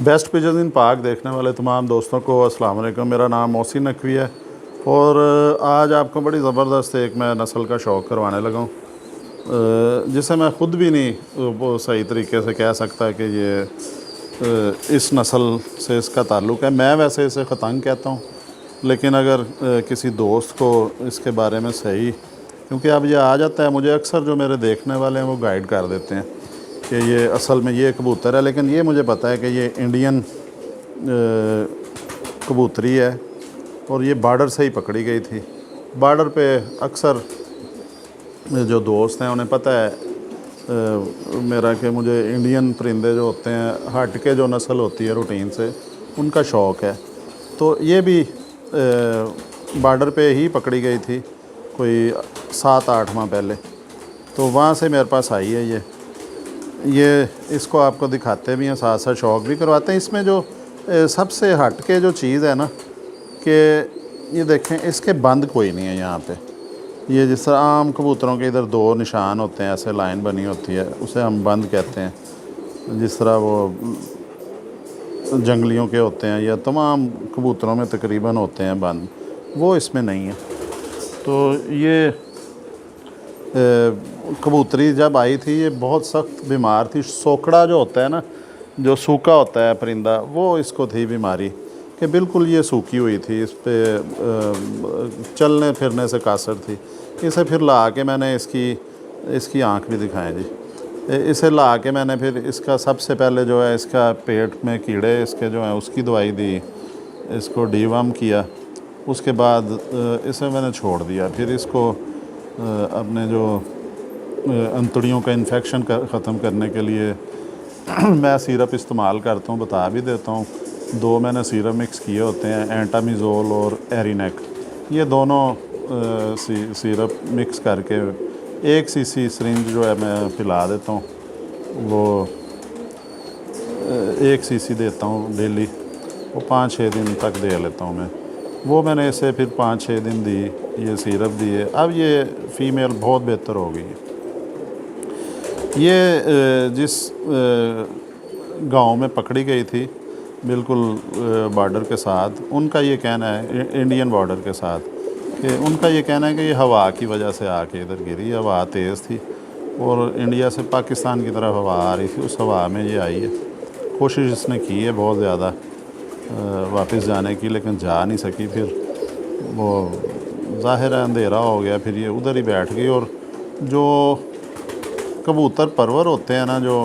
Best pigeon इन पाक देखने वाले तमाम दोस्तों को अस्सलाम वालेकुम। मेरा नाम मोहसिन नकवी है और आज आपको बड़ी ज़बरदस्त एक मैं नस्ल का शौक़ करवाने लगा हूँ, जिसे मैं ख़ुद भी नहीं वो सही तरीके से कह सकता कि ये इस नस्ल से इसका ताल्लुक़ है। मैं वैसे इसे ख़तंग कहता हूँ, लेकिन अगर किसी दोस्त को इसके बारे में सही, क्योंकि अब ये आ जाता है, मुझे अक्सर जो मेरे देखने वाले हैं वो गाइड कर देते हैं कि ये असल में ये कबूतर है, लेकिन ये मुझे पता है कि ये इंडियन कबूतरी है और ये बॉर्डर से ही पकड़ी गई थी। बॉर्डर पे अक्सर जो दोस्त हैं उन्हें पता है मेरा कि मुझे इंडियन परिंदे जो होते हैं, हट के जो नस्ल होती है रूटीन से, उनका शौक़ है। तो ये भी बॉर्डर पे ही पकड़ी गई थी कोई 7-8 माह पहले, तो वहाँ से मेरे पास आई है ये इसको आपको दिखाते भी हैं, साथ साथ शौक़ भी करवाते हैं। इसमें जो सबसे हट के जो चीज़ है ना कि ये देखें, इसके बंद कोई नहीं है यहाँ पे। ये जिस तरह आम कबूतरों के इधर 2 निशान होते हैं, ऐसे लाइन बनी होती है, उसे हम बंद कहते हैं। जिस तरह वो जंगलियों के होते हैं या तमाम कबूतरों में तकरीबन होते हैं बंद, वो इसमें नहीं है। तो ये कबूतरी जब आई थी ये बहुत सख्त बीमार थी। सोकड़ा जो होता है ना, जो सूखा होता है परिंदा, वो इसको थी बीमारी कि बिल्कुल ये सूखी हुई थी, इस पे चलने फिरने से कासर थी। इसे फिर ला के मैंने इसकी आँख भी दिखाएं जी, इसे ला के मैंने फिर इसका सबसे पहले जो है इसका पेट में कीड़े इसके जो हैं उसकी दवाई दी, इसको डीवर्म किया, उसके बाद इसे मैंने छोड़ दिया। फिर इसको अपने जो अंतड़ियों का इन्फेक्शन ख़त्म करने के लिए मैं सिरप इस्तेमाल करता हूँ, बता भी देता हूँ। 2 मैंने सिरप मिक्स किए होते हैं, एंटामिज़ोल और एरिनेक, ये दोनों सिरप मिक्स करके 1 सीसी सिरिंज जो है मैं पिला देता हूँ। वो 1 सीसी देता हूँ डेली, वो 5-6 दिन तक दे लेता हूँ मैं। वो मैंने इसे फिर 5-6 दिन दी, ये सिरप दिए। अब ये फ़ीमेल बहुत बेहतर हो गई। ये जिस गांव में पकड़ी गई थी बिल्कुल बॉर्डर के साथ, उनका ये कहना है, इंडियन बॉर्डर के साथ, कि उनका ये कहना है कि ये हवा की वजह से आके इधर गिरी। हवा तेज़ थी और इंडिया से पाकिस्तान की तरफ हवा आ रही थी, उस हवा में ये आई है। कोशिश इसने की है बहुत ज़्यादा वापस जाने की, लेकिन जा नहीं सकी। फिर वो ज़ाहिर है अंधेरा हो गया, फिर ये उधर ही बैठ गई। और जो कबूतर परवर होते हैं ना, जो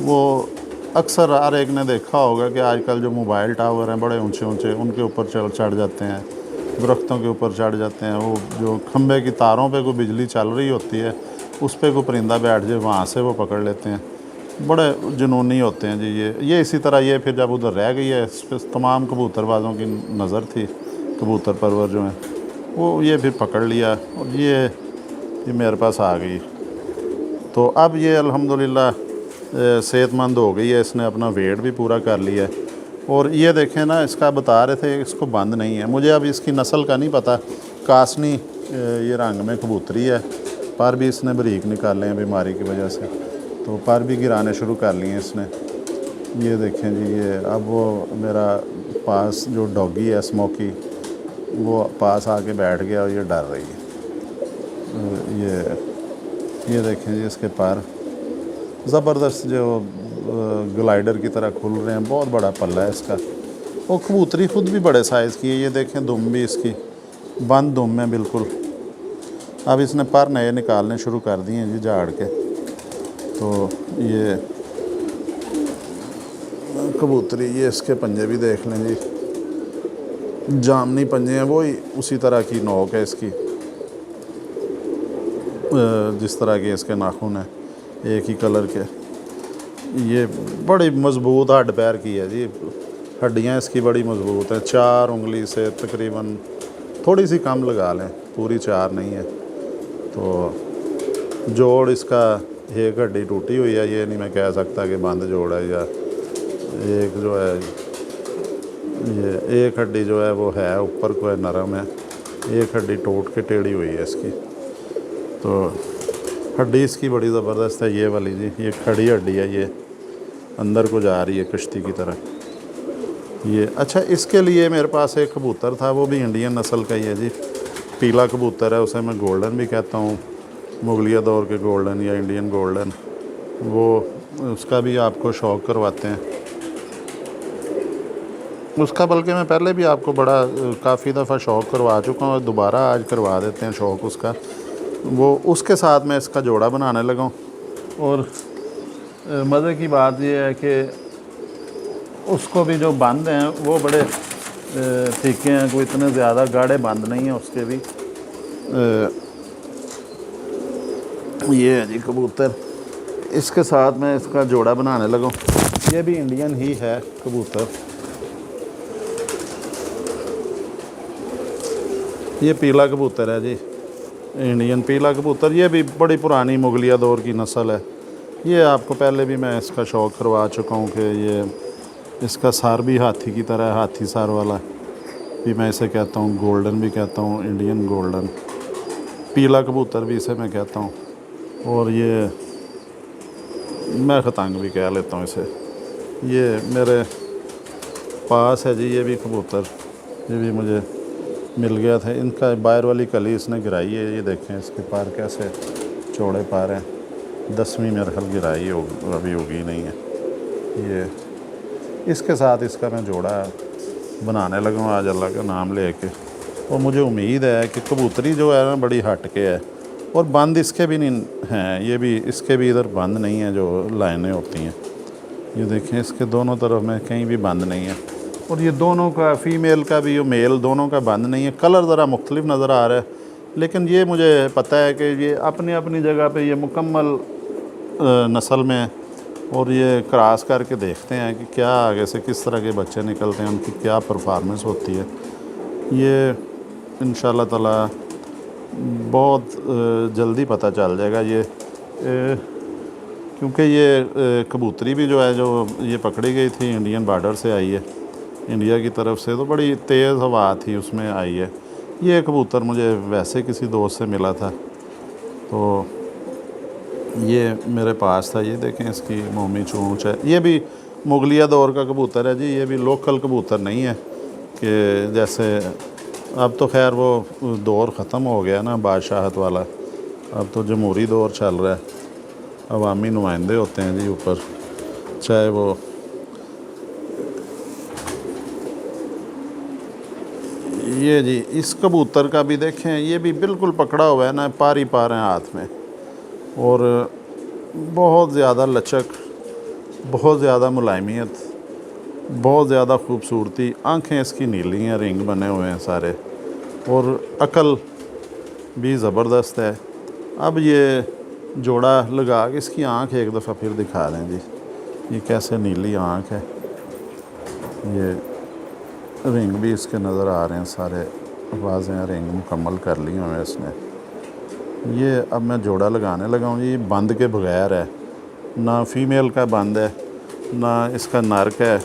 वो अक्सर हर एक ने देखा होगा कि आजकल जो मोबाइल टावर हैं बड़े ऊंचे ऊंचे, उनके ऊपर चढ़ जाते हैं, दरख्तों के ऊपर चढ़ जाते हैं। वो जो खंबे की तारों पे कोई बिजली चल रही होती है, उस पर कोई परिंदा बैठ जाए, वहाँ से वो पकड़ लेते हैं। बड़े जुनूनी होते हैं जी ये इसी तरह ये फिर जब उधर रह गई है, इस पर तमाम कबूतरबाज़ों की नज़र थी, कबूतर परवर जो हैं, वो ये फिर पकड़ लिया और ये मेरे पास आ गई। तो अब ये अल्हम्दुलिल्लाह सेहतमंद हो गई है, इसने अपना वेट भी पूरा कर लिया है। और ये देखें ना, इसका बता रहे थे इसको बंद नहीं है। मुझे अब इसकी नस्ल का नहीं पता, कासनी ये रंग में कबूतरी है, पर भी इसने बारीक निकाले हैं बीमारी की वजह से, तो पर भी गिराने शुरू कर लिए इसने। ये देखें जी, ये अब वो मेरा पास जो डॉगी है स्मोकी, वो पास आके बैठ गया और ये डर रही है। ये देखें जी, इसके पैर ज़बरदस्त जो ग्लाइडर की तरह खुल रहे हैं, बहुत बड़ा पल्ला है इसका। वो कबूतरी ख़ुद भी बड़े साइज़ की है। ये देखें दुम भी इसकी बंद दुम है बिल्कुल। अब इसने पर नए निकालने शुरू कर दिए हैं जी झाड़ के। तो ये कबूतरी, ये इसके पंजे भी देख लें जी, जामनी पंजे हैं, वही उसी तरह की नोक है इसकी, जिस तरह के इसके नाखून हैं, एक ही कलर के। ये बड़ी मज़बूत हड्ड पैर की है जी, हड्डियाँ इसकी बड़ी मज़बूत हैं। 4 उंगली से तकरीबन थोड़ी सी कम लगा लें, पूरी 4 नहीं है। तो जोड़ इसका एक हड्डी टूटी हुई है, ये नहीं मैं कह सकता कि बंद जोड़ है, या एक जो है ये एक हड्डी जो है वो है ऊपर को है, नरम है, एक हड्डी टूट के टेढ़ी हुई है इसकी। तो हड्डी इसकी बड़ी ज़बरदस्त है ये वाली जी, ये खड़ी हड्डी है, अंदर को जा रही है कश्ती की तरह। ये अच्छा, इसके लिए मेरे पास एक कबूतर था, वो भी इंडियन नस्ल का ही है जी, पीला कबूतर है, उसे मैं गोल्डन भी कहता हूँ, मुगलिया दौर के गोल्डन या इंडियन गोल्डन। वो उसका भी आपको शौक़ करवाते हैं उसका, बल्कि मैं पहले भी आपको बड़ा काफ़ी दफ़ा शौक़ करवा चुका हूँ और दोबारा आज करवा देते हैं शौक़ उसका। वो उसके साथ मैं इसका जोड़ा बनाने लगा हूँ। और मज़े की बात यह है कि उसको भी जो बंद हैं वो बड़े तीखे हैं, कोई इतने ज़्यादा गाढ़े बंद नहीं है उसके भी। ये है जी कबूतर, इसके साथ मैं इसका जोड़ा बनाने लगा हूँ। ये भी इंडियन ही है कबूतर। ये पीला कबूतर है जी, इंडियन पीला कबूतर। ये भी बड़ी पुरानी मुगलिया दौर की नस्ल है। ये आपको पहले भी मैं इसका शौक़ करवा चुका हूँ कि ये इसका सर भी हाथी की तरह है, हाथी सर वाला भी मैं इसे कहता हूँ, गोल्डन भी कहता हूँ, इंडियन गोल्डन, पीला कबूतर भी इसे मैं कहता हूँ। और ये मैं खतंग भी कह लेता हूँ इसे। ये मेरे पास है जी, ये भी कबूतर, ये भी मुझे मिल गया था। इनका बाहर वाली कली इसने गिराई है, ये देखें इसके पार कैसे चौड़े पार हैं। 10वीं मेरे ख्याल गिराई हो, अभी होगी नहीं है। ये इसके साथ इसका मैं जोड़ा बनाने लगा हूँ आज अल्लाह का नाम लेके। और मुझे उम्मीद है कि कबूतरी जो है ना बड़ी हट के है, और बंद इसके भी नहीं हैं, ये भी इसके भी इधर बंद नहीं है जो लाइनें होती हैं। ये देखें इसके दोनों तरफ में कहीं भी बंद नहीं है। और ये दोनों का, फ़ीमेल का भी और मेल दोनों का बंद नहीं है। कलर ज़रा मुख्तलिफ नज़र आ रहा है, लेकिन ये मुझे पता है कि ये अपनी अपनी जगह पे ये मुकम्मल नस्ल में। और ये क्रॉस करके देखते हैं कि क्या आगे से किस तरह के बच्चे निकलते हैं, उनकी क्या परफॉर्मेंस होती है। ये इंशाल्लाह ताला बहुत जल्दी पता चल जाएगा। ये क्योंकि ये कबूतरी भी जो है, जो ये पकड़ी गई थी इंडियन बॉर्डर से आई है, इंडिया की तरफ से, तो बड़ी तेज़ हवा थी उसमें आई है। ये कबूतर मुझे वैसे किसी दोस्त से मिला था, तो ये मेरे पास था। ये देखें इसकी मोमी चोंच है। ये भी मुगलिया दौर का कबूतर है जी, ये भी लोकल कबूतर नहीं है कि जैसे अब तो खैर वो दौर ख़त्म हो गया ना बादशाहत वाला, अब तो जमहूरी दौर चल रहा है, अवामी नुमाइंदे होते हैं जी ऊपर, चाहे वो ये जी। इस कबूतर का भी देखें, ये भी बिल्कुल पकड़ा हुआ है ना, पार ही पार हैं हाथ में, और बहुत ज़्यादा लचक, बहुत ज़्यादा मुलायमियत, बहुत ज़्यादा खूबसूरती। आँखें इसकी नीली हैं, रिंग बने हुए हैं सारे, और अकल भी ज़बरदस्त है। अब ये जोड़ा लगा के इसकी आँख एक दफ़ा फिर दिखा दें जी, ये कैसे नीली आँख है। ये रिंग भी इसके नज़र आ रहे हैं सारे, वाज़ेह रिंग मुकम्मल कर ली हुए इसने। ये अब मैं जोड़ा लगाने लगा हूँ। ये बंद के बगैर है, ना फीमेल का बंद है ना इसका नर का है।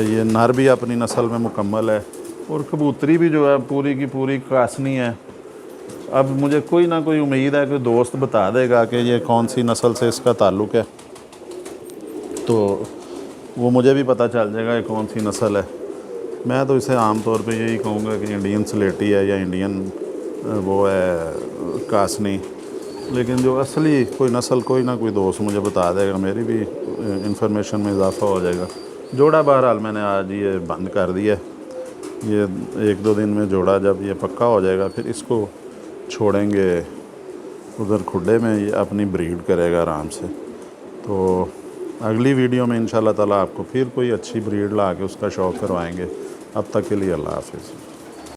ये नर भी अपनी नस्ल में मुकम्मल है, और कबूतरी भी जो है पूरी की पूरी कासनी है। अब मुझे कोई ना कोई उम्मीद है कि दोस्त बता देगा कि ये कौन सी नस्ल से इसका ताल्लुक़ है, तो वो मुझे भी पता चल जाएगा ये कौन सी नस्ल है। मैं तो इसे आम तौर पे यही कहूँगा कि इंडियन स्लेटी है या इंडियन वो है कासनी, लेकिन जो असली कोई नस्ल कोई ना कोई दोस्त मुझे बता देगा, मेरी भी इंफॉर्मेशन में इजाफ़ा हो जाएगा। जोड़ा बहरहाल मैंने आज ये बंद कर दिया। ये 1-2 दिन में जोड़ा जब ये पक्का हो जाएगा फिर इसको छोड़ेंगे उधर खुडे में, ये अपनी ब्रीड करेगा आराम से। तो अगली वीडियो में इंशाल्लाह ताला आपको फिर कोई अच्छी ब्रीड ला के उसका शौक़ करवाएंगे। अब तक के लिए अल्लाह हाफ़िज़।